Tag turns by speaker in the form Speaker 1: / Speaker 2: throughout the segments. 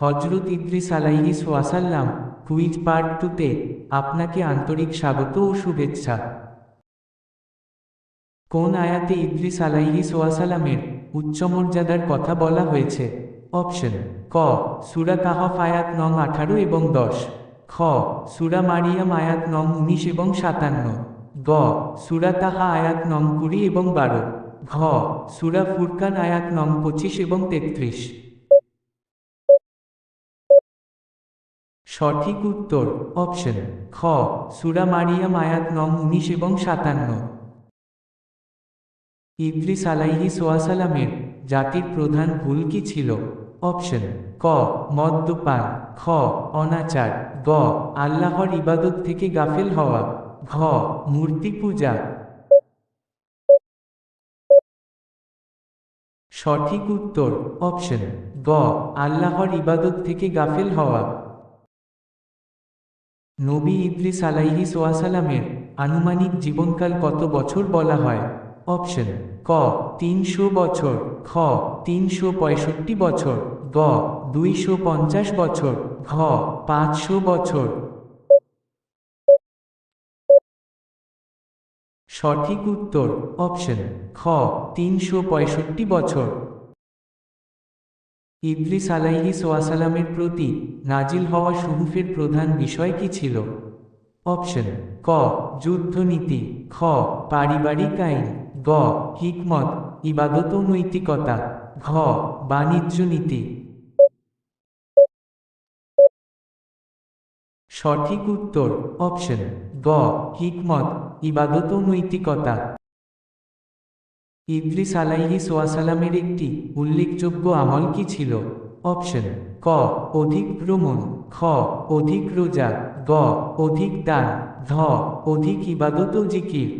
Speaker 1: হজরত ইদ্রিস আলাইহিস ওয়াসাল্লাম কুইজ পার্ট 2-তে আপনাকে আন্তরিক স্বাগত ও শুভেচ্ছা। কোন আয়াতে ইদ্রিস আলাইহিস ওয়াসালামের উচ্চমর্যাদার কথা বলা হয়েছে? অপশন: ক সূরা কাহফ আয়াত নং 18 এবং 10, খ সূরা মারিয়াম আয়াত নং 19 এবং 57, গ সূরা তাহা আয়াত নং 20 এবং 12, ঘ সূরা ফুরকান আয়াত নং 25 এবং 33। সঠিক উত্তর অপশন খ সূরা মারিয়াম আয়াত নং 19 এবং 57। ইদ্রিস আলাইহিস ওয়াসালামের জাতির প্রধান ভুল কি ছিল? অপশন: ক মদ্যপান, খ অনাচার, গ আল্লাহর ইবাদত থেকে গাফেল হওয়া, ঘ মূর্তি পূজা। সঠিক উত্তর অপশন গ আল্লাহর ইবাদত থেকে গাফেল হওয়া। নবী ইদ্রিস আলাইহিস ওয়াসালামের আনুমানিক জীবনকাল কত বছর বলা হয়? অপশন: ক 300 বছর, খ 365 বছর, গ 250 বছর, ঘ 500 বছর। সঠিক উত্তর অপশন খ 365 বছর। ইদ্রিস আলাইহিস ওয়াসালামের প্রতি নাজিল হওয়া সুহুফের প্রধান বিষয় কি ছিল? অপশন: ক যুদ্ধনীতি, খ পারিবারিক আইন, গ হিকমত ইবাদত ও নৈতিকতা, ঘ বাণিজ্য নীতি। সঠিক উত্তর অপশন গ হিকমত ইবাদত ও নৈতিকতা। ইদ্রিস আলাইহিস ওয়াসালামের একটি উল্লেখযোগ্য আমল কি ছিল? অপশন: ক অধিক ভ্রমণ, খ অধিক রোজা, গ অধিক দান, ধ অধিক ইবাদত ও জিকির।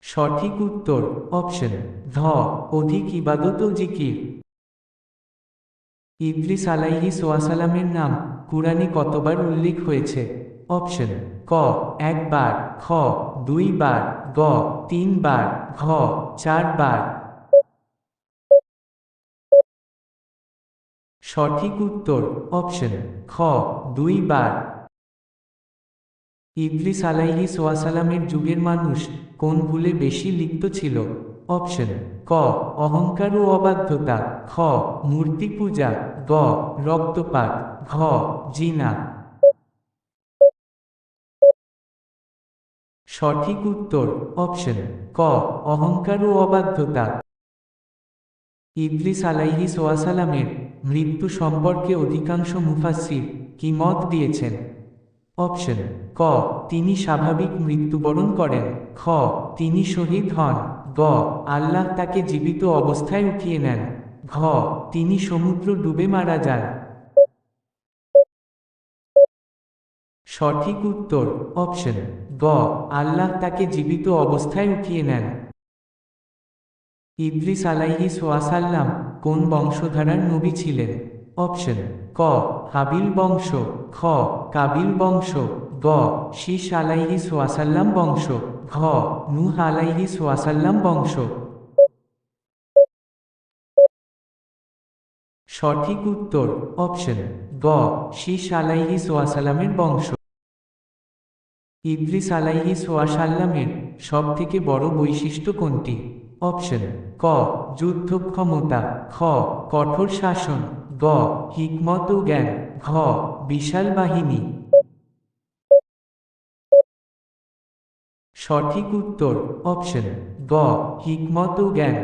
Speaker 1: সঠিক উত্তর অপশন ধ অধিক ইবাদত ও জিকির। ইদ্রিস আলাইহিস ওয়াসালামের নাম কুরআনে কতবার উল্লেখ হয়েছে? অপশন: ক 1 বার, খ 2 বার, গ 3 বার, ঘ 4 বার। সঠিক উত্তর অপশন খ 2 বার। ইদ্রিস আলাইহিস ওয়াসালামের যুগের মানুষ কোন ভুলে বেশি লিপ্ত ছিল? অপশন: ক অহংকার ও অবাধ্যতা, খ মূর্তি পূজা, গ রক্তপাত, ঘ জিনা। সঠিক উত্তর অপশন ক অহংকার ও অবাধ্যতা। ইদ্রিস আলাইহিস ওয়াসালামের মৃত্যু সম্পর্কে অধিকাংশ মুফাসসির কি মত দিয়েছেন? অপশন: ক তিনি স্বাভাবিক মৃত্যুবরণ করেন, খ তিনি শহীদ হন, গ আল্লাহ তাকে জীবিত অবস্থায় উঠিয়ে নেন, ঘ তিনি সমুদ্র ডুবে মারা যান। সঠিক উত্তর অপশন গ আল্লাহ তাকে জীবিত অবস্থায় উঠিয়ে নেন। ইদ্রিস আলাইহিস ওয়াসাল্লাম কোন বংশধারার নবী ছিলেন? অপশন: ক হাবিল বংশ, খ কাবিল বংশ, গ শীস আলাইহিস ওয়াসাল্লাম বংশ, ঘ নূহ আলাইহিস ওয়াসাল্লাম বংশ। সঠিক উত্তর অপশন গ শীস আলাইহিস ওয়াসাল্লামের বংশ। ইদ্রিস আলাইহিস ওয়াসাল্লামের সবথেকে বড় বৈশিষ্ট্য কোনটি? অপশন: ক যুদ্ধক্ষমতা, খ কঠোর শাসন, গ হিকমত ও জ্ঞান, ঘ বিশাল বাহিনী। সঠিক উত্তর অপশন গ হিকমত ও জ্ঞান।